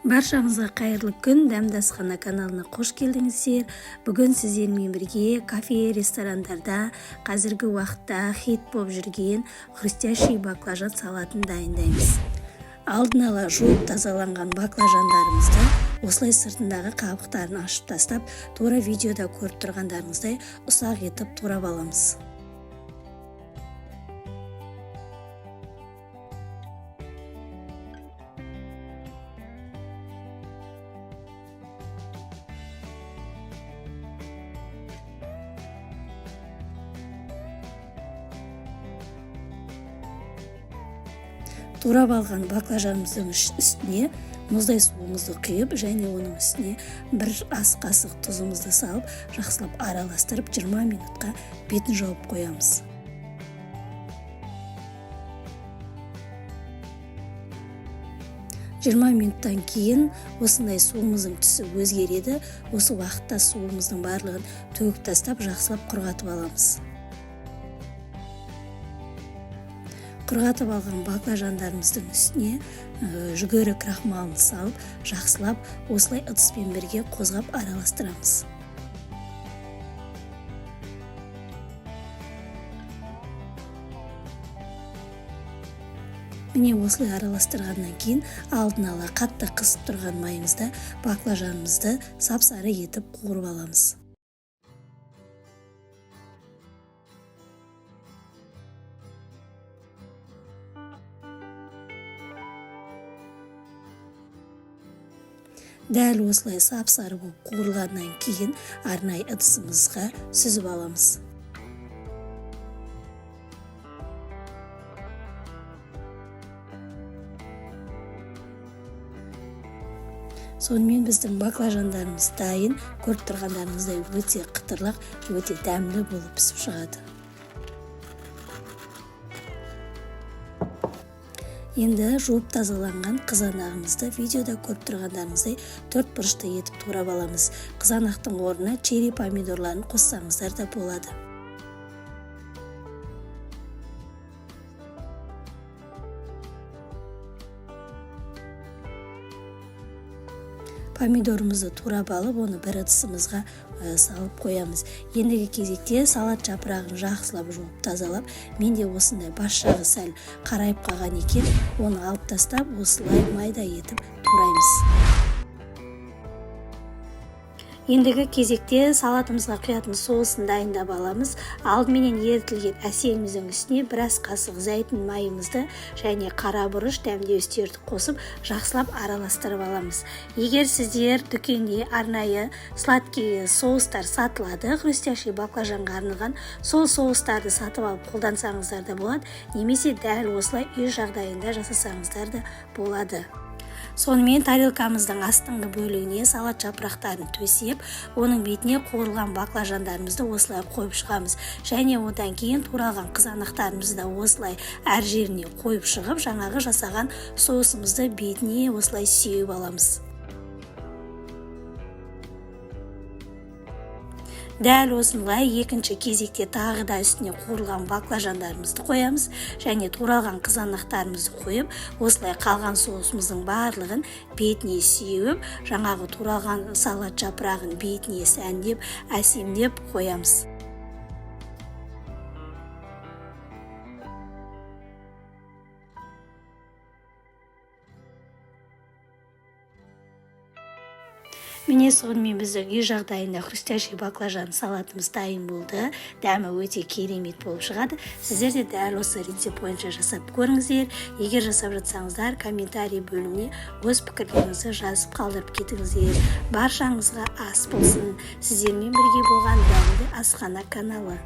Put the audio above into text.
Баршаңызға қайырлы күн, Дәмді асхана каналына қош келдіңіздер. Бүгін сіздермен бірге кафе, ресторандарда қазіргі уақытта хит болып жүрген хрустящий баклажан салатын дайындаймыз. Алдын ала жуып тазаланған баклажандарымызды осылай сыртындағы қабықтарын ашып тастап, тура видеода көріп тұрғандарыңыздай ұсақ етіп турап аламыз. Турап алған баклажанымыздың үстіне мұздай суымызды құйып, және оның үстіне бір ас қасық тұзымызды салып, жақсылап араластырып 20 минутқа бетін жауып қоямыз. Минуттан кейін осындай суымыздың түсі өзгереді. Осы уақытта суымыздың барлығын төгіп тастап, жақсылап құрғатып аламыз. Құрғатып алған баклажандарымыздың үстіне жүгері крахмалын салып, жақсылап осылай ыдыспен бірге қозғап араластырамыз. Міне осылай араластырғаннан кейін алдын ала қатты қысып тұрған майымызда баклажанымызды сап-сары етіп қуырып аламыз. Дәл осылай сап-сары болып қуырылғаннан кейін арнайы ыдысымызға сүзіп аламыз. Сонымен біздің баклажандарымыз дайын. Көріп тұрғандарыңыздай өте қытырлақ, өте дәмді болып пісіп шығады. Енді жуып тазаланған қызанағымызды видеода көріп тұрғандарыңыздай 4 бұрышты етіп турап аламыз. Қызанақтың орнына черри помидорларын қоссаңыздар да болады. Помидорымызды турап алып, оны бір ыдысымызға салып қоямыз. Ендігі кезекте салат жапырағын жақсылап жуып тазалап, менде осындай бас жағы сәл қарайып қалған екен, оны алып тастап, осылай майда етіп тураймыз. Ендігі кезекте салатымызға құятын соусын дайындап аламыз. Алдыменен ерітілген әселіміздің үстіне біраз қасық зәйтүн майымызды және қара бұрыш дәмдеуіштерді қосып, жақсылап араластырып аламыз. Егер сіздер дүкенде арнайы сладкий соустар сатылады, хрустящий баклажанға арналған, сол соустарды сатып алып қолдансаңыздар да болады, немесе дәл осылай үй жағдайында жасасаңыздар да болады. Сонымен тарелкамыздың астыңғы бөлігіне салат жапырақтарын төсеп, оның бетіне қуырылған баклажандарымызды осылай қойып шығамыз. Және одан кейін туралған қызанақтарымызды осылай әр жеріне қойып шығып, жаңағы жасаған соусымызды бетіне осылай сеуіп аламыз. Дәл осындай екінші кезекте тағы да үстіне қуырылған баклажандарымызды қоямыз, және туралған қызанақтарымызды қойып, осылай қалған соусымыздың барлығын бетіне сеуіп, жаңағы туралған салат жапырағын бетіне сәндеп, әсемдеп қоямыз. Міне сонымен біздің үй жағдайында хрустящий баклажан салатымыз дайын болды. Дәмі өте керемет болып шығады. Сіздер де дәл осы рецепт бойынша жасап көріңіздер. Егер жасап жатсаңыздар, комментарий бөліміне өз пікірлеріңізді жазып қалдырып кетіңіздер. Баршаңызға ас болсын. Сіздермен бірге болған Дәмді асхана каналы.